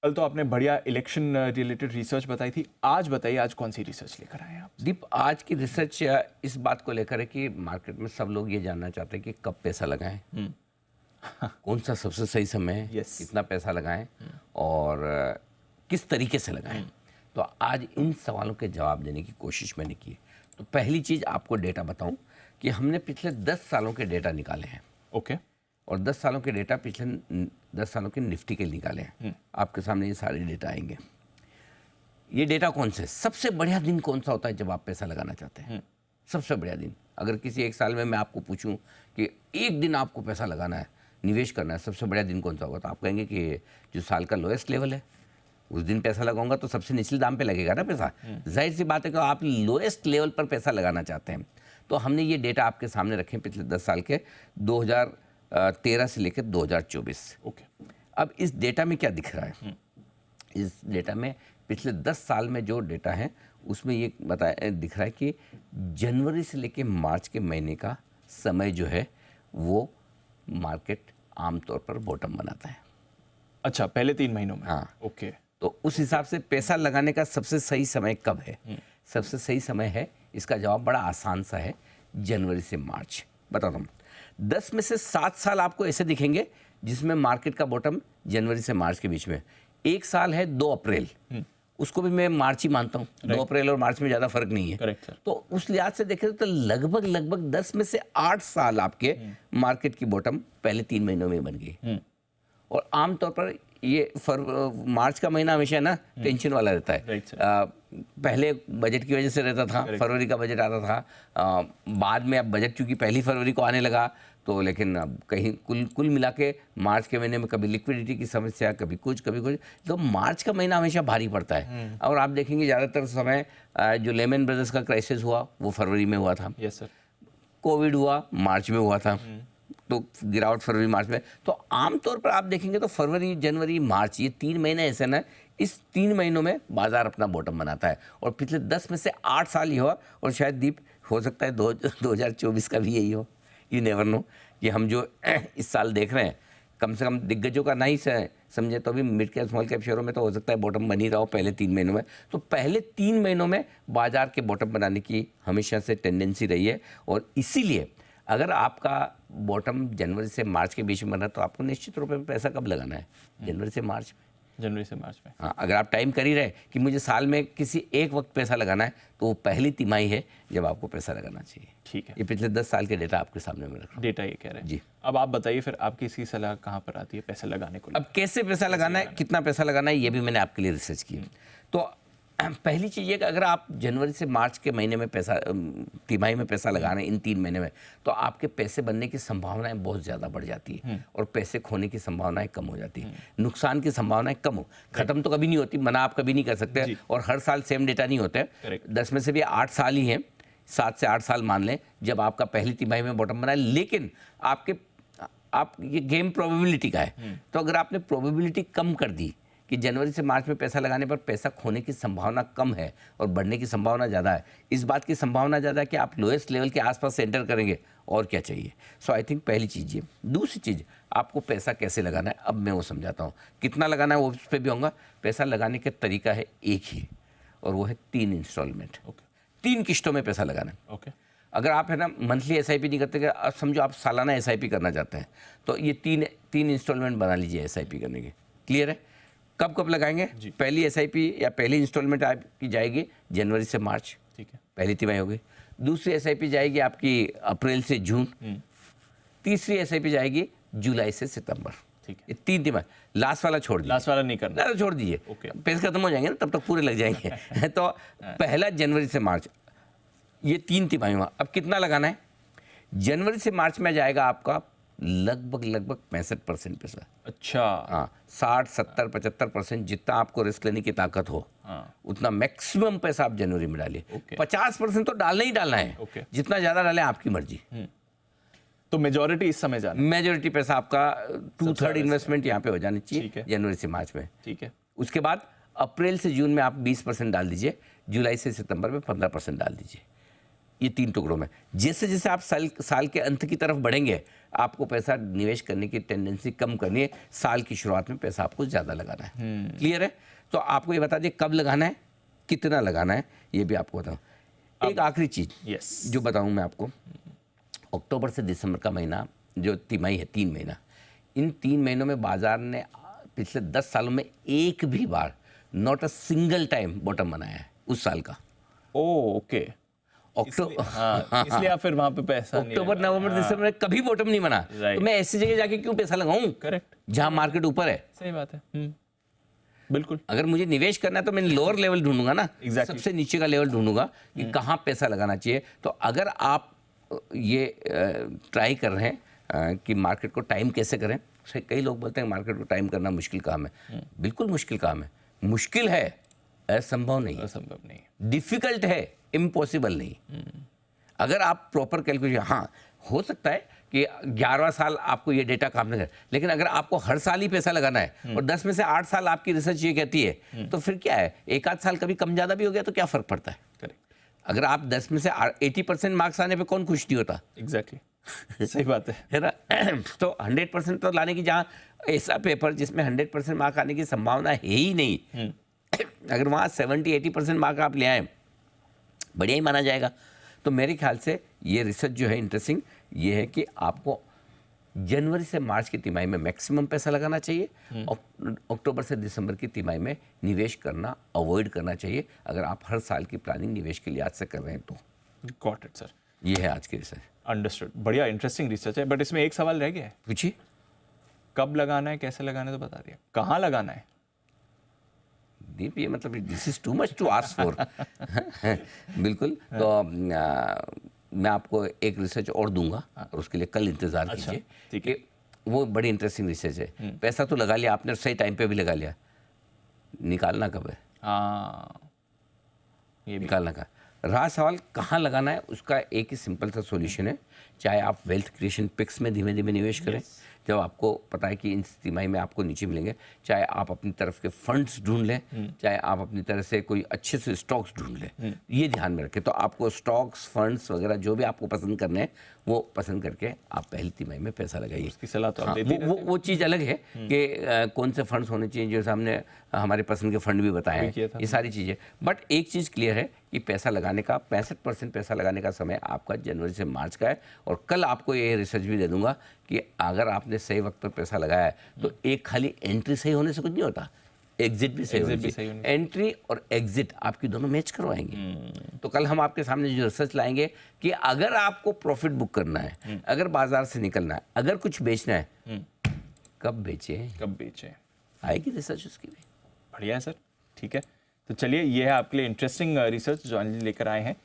कल तो आपने बढ़िया इलेक्शन रिलेटेड रिसर्च बताई थी, आज बताइए आज कौन सी रिसर्च लेकर आए हैं आप? दीप, आज की रिसर्च इस बात को लेकर है कि मार्केट में सब लोग ये जानना चाहते हैं कि कब पैसा लगाएं, कौन सा सबसे सही समय है, Yes. कितना पैसा लगाएं और किस तरीके से लगाएं। तो आज इन सवालों के जवाब देने की कोशिश मैंने की है। तो पहली चीज़ आपको डेटा बताऊं कि हमने पिछले 10 सालों के डेटा निकाले हैं ओके। और 10 सालों के डेटा पिछले 10 सालों के निफ्टी के निकाले हैं। आपके सामने ये सारे डेटा आएंगे। ये डेटा कौन से, सबसे बढ़िया दिन कौन सा होता है जब आप पैसा लगाना चाहते हैं? सबसे बढ़िया दिन, अगर किसी एक साल में मैं आपको पूछूं कि एक दिन आपको पैसा लगाना है, निवेश करना है, सबसे बढ़िया दिन कौन सा होगा, तो आप कहेंगे कि जो साल का लोएस्ट लेवल है उस दिन पैसा लगाऊंगा तो सबसे निचले दाम पे लगेगा ना पैसा। जाहिर सी बात है कि आप लोएस्ट लेवल पर पैसा लगाना चाहते हैं। तो हमने ये डेटा आपके सामने रखे पिछले 10 साल के, 2013 से लेकर 2024। ओके। अब इस डेटा में क्या दिख रहा है? इस डेटा में पिछले 10 साल में जो डेटा है उसमें ये दिख रहा है कि जनवरी से लेकर मार्च के महीने का समय जो है वो मार्केट आमतौर पर बॉटम बनाता है। अच्छा, पहले 3 महीनों में? हाँ। ओके। तो उस हिसाब से पैसा लगाने का सबसे सही समय कब है? सबसे सही समय है, इसका जवाब बड़ा आसान सा है, जनवरी से मार्च। बताता हूँ, 10 में से 7 साल आपको ऐसे दिखेंगे जिसमें मार्केट का बॉटम जनवरी से मार्च के बीच में। एक साल है 2 अप्रैल, उसको भी मैं मार्च ही मानता हूँ। 2 अप्रैल और मार्च में ज़्यादा फर्क नहीं है। Correct sir. तो उस लिहाज से देखें तो लगभग 10 में से 8 साल आपके मार्केट की बॉटम पहले 3 महीनों में बन गई। और आमतौर पर ये मार्च का महीना हमेशा ना टेंशन वाला रहता है। Right sir. पहले बजट की वजह से रहता था, फरवरी का बजट आता था, बाद में अब बजट चूंकि 1 फरवरी को आने लगा तो, लेकिन अब कहीं कुल मिला के मार्च के महीने में कभी लिक्विडिटी की समस्या, कभी कुछ, तो मार्च का महीना हमेशा भारी पड़ता है। और आप देखेंगे ज़्यादातर समय जो लेमन ब्रदर्स का क्राइसिस हुआ वो फरवरी में हुआ था, यस सर। कोविड हुआ मार्च में हुआ था, तो गिरावट फरवरी मार्च में। तो आमतौर पर आप देखेंगे तो फरवरी, जनवरी, मार्च, ये 3 महीने ऐसे ना, इस 3 महीनों में बाजार अपना बॉटम बनाता है। और पिछले 10 में से 8 साल ही हुआ, और शायद दीप हो सकता है 2024 का भी यही हो, यू नेवर नो, कि हम जो इस साल देख रहे हैं कम से कम दिग्गजों का नहीं समझे तो भी मिड कैप स्मॉल कैप शेयरों में तो हो सकता है बॉटम बनी रहा हो पहले 3 महीनों में। तो पहले 3 महीनों में बाजार के बॉटम बनाने की हमेशा से टेंडेंसी रही है। और इसीलिए अगर आपका बॉटम जनवरी से मार्च के बीच में बना तो आपको निश्चित रूप में पैसा कब लगाना है? जनवरी से मार्च में। जनवरी से मार्च में। हाँ, अगर आप टाइम कर ही रहे कि मुझे साल में किसी एक वक्त पैसा लगाना है तो वो पहली तिमाही है जब आपको पैसा लगाना चाहिए। ठीक है। ये पिछले 10 साल के डेटा आपके सामने में रख रहा हूँ। डेटा ये कह रहे हैं जी। अब आप बताइए फिर आपकी इसकी सलाह कहाँ पर आती है पैसा लगाने को? अब कैसे पैसा लगाना है, कितना पैसा लगाना है, ये भी मैंने आपके लिए रिसर्च की। तो पहली चीज़ ये कि अगर आप जनवरी से मार्च के महीने में पैसा, तिमाही में पैसा लगा रहे हैं इन 3 महीने में, तो आपके पैसे बनने की संभावनाएं बहुत ज़्यादा बढ़ जाती है और पैसे खोने की संभावनाएं कम हो जाती है, नुकसान की संभावनाएं कम हो। खत्म तो कभी नहीं होती, मना आप कभी नहीं कर सकते, और हर साल सेम डेटा नहीं होते। 10 में से भी 8 साल ही हैं, 7 से 8 साल मान लें जब आपका पहली तिमाही में बॉटम बना है। लेकिन आप ये गेम प्रोबेबिलिटी का है, तो अगर आपने प्रोबेबिलिटी कम कर दी कि जनवरी से मार्च में पैसा लगाने पर पैसा खोने की संभावना कम है और बढ़ने की संभावना ज़्यादा है, इस बात की संभावना ज़्यादा है कि आप लोएस्ट लेवल के आसपास एंटर करेंगे, और क्या चाहिए। सो आई थिंक पहली चीज़ ये। दूसरी चीज़, आपको पैसा कैसे लगाना है अब मैं वो समझाता हूँ। कितना लगाना है वो उस पर भी होगा। पैसा लगाने का तरीका है एक ही, और वो है 3 इंस्टॉलमेंट। 3 किश्तों में पैसा लगाना है। ओके। अगर आप है ना मंथली SIP नहीं करते, अब समझो आप सालाना SIP करना चाहते हैं, तो ये 3 इंस्टॉलमेंट बना लीजिए SIP करने के। क्लियर है? कब लगाएंगे? पहली SIP या पहली इंस्टॉलमेंट आपकी जाएगी जनवरी से मार्च, ठीक है, पहली तिमाही होगी। दूसरी SIP जाएगी आपकी अप्रैल से जून। तीसरी SIP जाएगी जुलाई से सितंबर। ठीक है। ये 3 तिमाही। लास्ट वाला छोड़ दीजिए, लास्ट वाला नहीं करना, लास्ट छोड़ दीजिए। ओके। पैसे खत्म हो जाएंगे ना, तब तक पूरे लग जाएंगे। तो पहला जनवरी से मार्च, ये 3 तिमाही हुआ। अब कितना लगाना है? जनवरी से मार्च में जाएगा आपका लगभग 65% पैसा। अच्छा। हाँ, 60, 70, 75% जितना आपको रिस्क लेने की ताकत हो, उतना मैक्सिमम पैसा आप जनवरी में डालिए। 50% तो डालना ही डालना है, जितना ज़्यादा डालें आपकी मर्जी। तो मेजॉरिटी इस समय जाना, मेजॉरिटी पैसा आपका 2/3 इन्वेस्टमेंट यहाँ पे हो जानी चाहिए जनवरी से मार्च में। ठीक है। उसके बाद अप्रैल से जून में आप 20% डाल दीजिए, जुलाई से सितंबर में 15% डाल दीजिए। ये 3 टुकड़ों में। जैसे जैसे आप साल के अंत की तरफ बढ़ेंगे, आपको पैसा निवेश करने की टेंडेंसी कम करनी है, साल की शुरुआत में पैसा आपको ज़्यादा लगाना है। क्लियर है? तो आपको ये बता दिए कब लगाना है, कितना लगाना है, ये भी आपको बताऊँ। एक आखिरी चीज़ जो बताऊँ मैं आपको, अक्टूबर से दिसंबर का महीना जो तिमाही है, 3 महीना, इन 3 महीनों में बाजार ने पिछले 10 सालों में एक भी बार not a single time bottom बनाया है उस साल का। ओके, इसलिए आप फिर वहां पे पैसा अक्टूबर नवंबर दिसंबर में कभी बॉटम नहीं बना, तो मैं ऐसी जगह जाके क्यों पैसा लगाऊं? करेक्ट, जहां मार्केट ऊपर है। सही बात है। बिल्कुल, अगर मुझे निवेश करना है तो मैं लोअर लेवल ढूंढूंगा ना, Exactly. सबसे नीचे का लेवल ढूंढूंगा कि कहाँ पैसा लगाना चाहिए। तो अगर आप ये ट्राई कर रहे हैं कि मार्केट को टाइम कैसे करें, कई लोग बोलते हैं मार्केट को टाइम करना मुश्किल काम है। बिल्कुल मुश्किल काम है, मुश्किल है, असंभव नहीं, असंभव नहीं, डिफिकल्ट है, इम्पॉसिबल नहीं। अगर आप प्रॉपर कैलकुलेशन, हाँ हो सकता है कि 11वां साल आपको ये डेटा काम नहीं करे, लेकिन अगर आपको हर साल ही पैसा लगाना है और 10 में से 8 साल आपकी रिसर्च ये कहती है, तो फिर क्या है, एक आध साल कभी कम ज़्यादा भी हो गया तो क्या फ़र्क पड़ता है? करेक्ट। अगर आप 10 में से 80% मार्क्स आने पे कौन खुश नहीं होता? एग्जैक्टली, सही बात है ना? तो 100% तो लाने की, जहाँ ऐसा पेपर जिसमें 100% मार्क आने की संभावना है ही नहीं, अगर वहाँ 70-80% मार्क आप ले आए, बढ़िया ही माना जाएगा। तो मेरे ख्याल से ये रिसर्च जो है इंटरेस्टिंग ये है कि आपको जनवरी से मार्च की तिमाही में मैक्सिमम पैसा लगाना चाहिए, अक्टूबर से दिसंबर की तिमाही में निवेश करना अवॉइड करना चाहिए, अगर आप हर साल की प्लानिंग निवेश के लिहाज से कर रहे हैं तो। गॉट इट सर, ये है आज की रिसर्च। अंडरस्टूड, बढ़िया इंटरेस्टिंग रिसर्च है। बट इसमें एक सवाल रह गया है, पूछिए। कब लगाना है, कैसे लगाना है तो बता दिया, कहाँ लगाना है? दीप, ये मतलब this is too much to ask for. बिल्कुल। तो मैं आपको एक रिसर्च और दूंगा और उसके लिए कल इंतजार कीजिए। ठीक है, वो बड़ी इंटरेस्टिंग रिसर्च है। पैसा तो लगा लिया आपने, सही टाइम पे भी लगा लिया, निकालना कब है? ये भी निकालना का रहा सवाल, कहाँ लगाना है, उसका एक ही सिंपल सा सॉल्यूशन है। चाहे आप वेल्थ क्रिएशन पिक्स में धीमे धीमे निवेश करें, जब आपको पता है कि इन तिमाही में आपको नीचे मिलेंगे, चाहे आप अपनी तरफ के फंड्स ढूंढ लें, चाहे आप अपनी तरफ से कोई अच्छे से स्टॉक्स ढूंढ लें, ये ध्यान में रखें। तो आपको स्टॉक्स, फंड्स वगैरह जो भी आपको पसंद करने हैं वो पसंद करके आप पहली तिमाही में पैसा लगाइए। उसकी सलाह तो आप हाँ, देते रहते हैं। वो चीज़ अलग है कि कौन से फंड्स होने चाहिए, जो हमने हमारे पसंद के फंड भी बताए हैं, ये सारी चीज़ें। बट एक चीज़ क्लियर है कि पैसा लगाने का 65% पैसा लगाने का समय आपका जनवरी से मार्च का है। और कल आपको ये रिसर्च भी दे दूंगा कि अगर आपने सही वक्त पर पैसा लगाया है तो एक खाली एंट्री सही होने से कुछ नहीं होता, एग्जिट भी सही होनी चाहिए। एंट्री और एग्जिट आपकी दोनों मैच करवाएंगे। तो कल हम आपके सामने जो रिसर्च लाएंगे कि अगर आपको प्रॉफिट बुक करना है, अगर बाजार से निकलना है, अगर कुछ बेचना है, कब बेचें, आएगी रिसर्च उसकी भी। बढ़िया है सर, ठीक है। तो चलिए, ये है आपके लिए इंटरेस्टिंग रिसर्च जो अनिल लेकर आए हैं।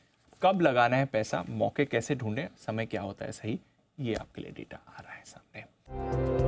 कब लगाना है पैसा, मौके कैसे ढूंढें, समय क्या होता है सही, ये आपके लिए डेटा आ रहा है सामने।